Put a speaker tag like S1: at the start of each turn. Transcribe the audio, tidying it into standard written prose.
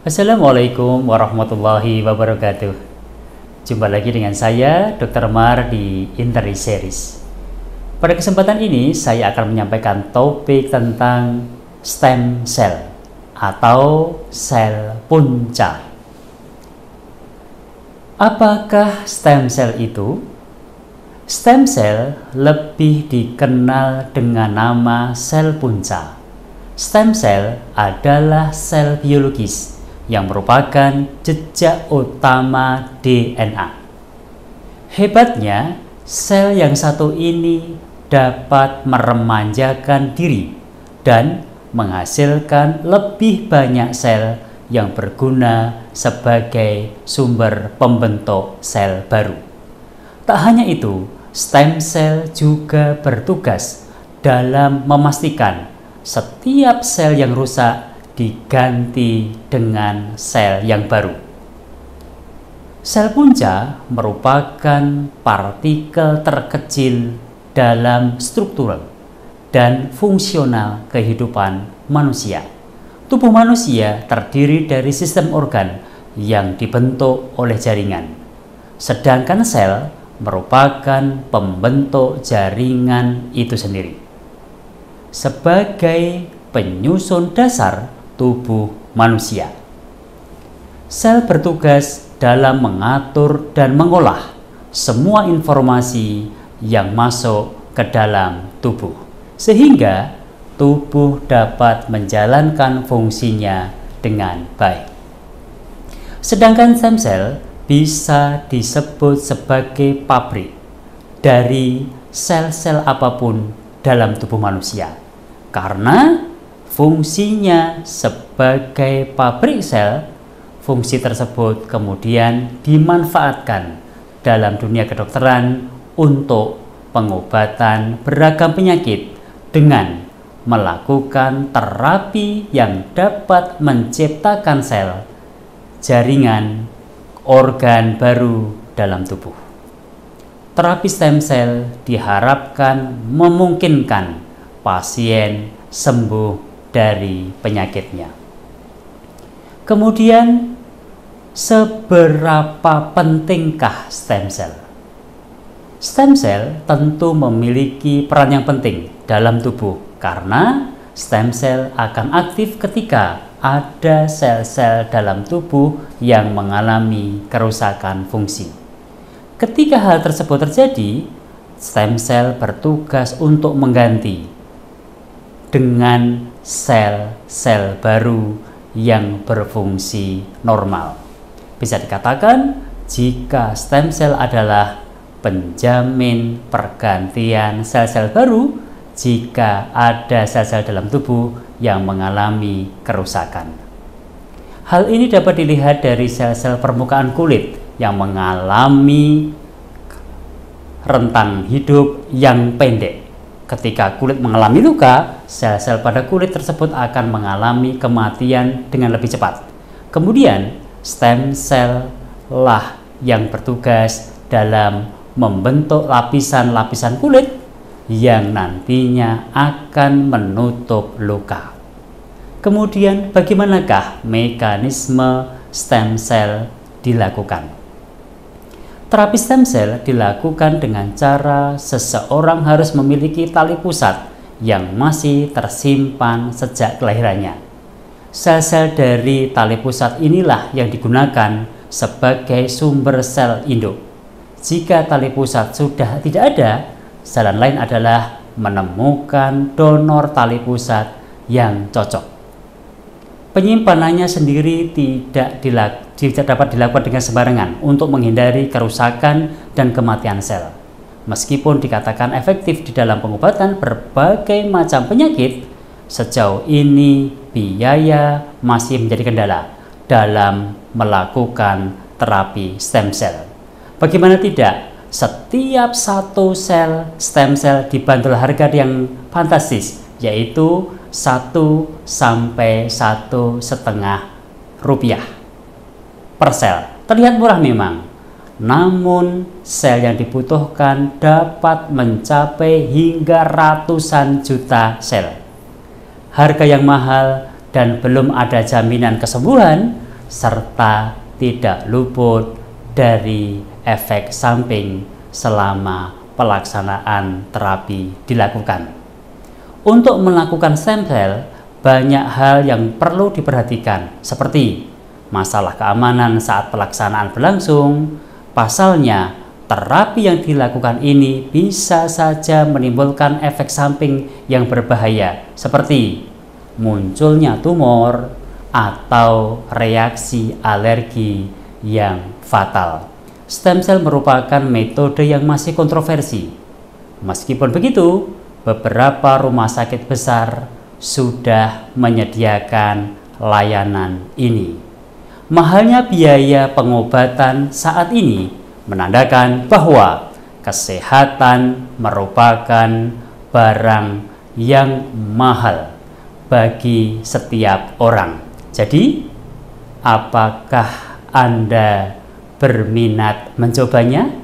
S1: Assalamualaikum warahmatullahi wabarakatuh. Jumpa lagi dengan saya, Dr. Mar di Interi Series. Pada kesempatan ini, saya akan menyampaikan topik tentang stem cell atau sel punca. Apakah stem cell itu? Stem cell lebih dikenal dengan nama sel punca. Stem cell adalah sel biologis yang merupakan jejak utama DNA. Hebatnya, sel yang satu ini dapat meremanjakan diri dan menghasilkan lebih banyak sel yang berguna sebagai sumber pembentuk sel baru. Tak hanya itu, stem cell juga bertugas dalam memastikan setiap sel yang rusak diganti dengan sel yang baru. Sel punca merupakan partikel terkecil dalam struktural dan fungsional kehidupan manusia. Tubuh manusia terdiri dari sistem organ yang dibentuk oleh jaringan, sedangkan sel merupakan pembentuk jaringan itu sendiri. Sebagai penyusun dasar tubuh manusia, sel bertugas dalam mengatur dan mengolah semua informasi yang masuk ke dalam tubuh, sehingga tubuh dapat menjalankan fungsinya dengan baik. Sedangkan stem cell bisa disebut sebagai pabrik dari sel-sel apapun dalam tubuh manusia, karena fungsinya sebagai pabrik sel. Fungsi tersebut kemudian dimanfaatkan dalam dunia kedokteran untuk pengobatan beragam penyakit dengan melakukan terapi yang dapat menciptakan sel, jaringan, organ baru dalam tubuh. Terapi stem cell diharapkan memungkinkan pasien sembuh dari penyakitnya. Kemudian, seberapa pentingkah stem cell? Stem cell tentu memiliki peran yang penting dalam tubuh karena stem cell akan aktif ketika ada sel-sel dalam tubuh yang mengalami kerusakan fungsi. Ketika hal tersebut terjadi, stem cell bertugas untuk mengganti dengan sel-sel baru yang berfungsi normal. Bisa dikatakan, jika stem cell adalah penjamin pergantian sel-sel baru jika ada sel-sel dalam tubuh yang mengalami kerusakan. Hal ini dapat dilihat dari sel-sel permukaan kulit yang mengalami rentang hidup yang pendek. Ketika kulit mengalami luka, sel-sel pada kulit tersebut akan mengalami kematian dengan lebih cepat. Kemudian, stem cell lah yang bertugas dalam membentuk lapisan-lapisan kulit yang nantinya akan menutup luka. Kemudian, bagaimanakah mekanisme stem cell dilakukan? Terapi stem cell dilakukan dengan cara seseorang harus memiliki tali pusat yang masih tersimpan sejak kelahirannya. Sel-sel dari tali pusat inilah yang digunakan sebagai sumber sel induk. Jika tali pusat sudah tidak ada, jalan lain adalah menemukan donor tali pusat yang cocok. Penyimpanannya sendiri tidak dapat dilakukan dengan sembarangan untuk menghindari kerusakan dan kematian sel. Meskipun dikatakan efektif di dalam pengobatan berbagai macam penyakit, sejauh ini biaya masih menjadi kendala dalam melakukan terapi stem cell. Bagaimana tidak, setiap satu sel stem cell dibanderol harga yang fantastis, yaitu 1 sampai 1,5 rupiah per sel. Terlihat murah memang, namun sel yang dibutuhkan dapat mencapai hingga ratusan juta sel. Harga yang mahal dan belum ada jaminan kesembuhan serta tidak luput dari efek samping selama pelaksanaan terapi dilakukan. Untuk melakukan stem cell, banyak hal yang perlu diperhatikan, seperti masalah keamanan saat pelaksanaan berlangsung. Pasalnya, terapi yang dilakukan ini bisa saja menimbulkan efek samping yang berbahaya, seperti munculnya tumor atau reaksi alergi yang fatal. Stem cell merupakan metode yang masih kontroversi. Meskipun begitu, beberapa rumah sakit besar sudah menyediakan layanan ini. Mahalnya biaya pengobatan saat ini menandakan bahwa kesehatan merupakan barang yang mahal bagi setiap orang. Jadi, apakah Anda berminat mencobanya?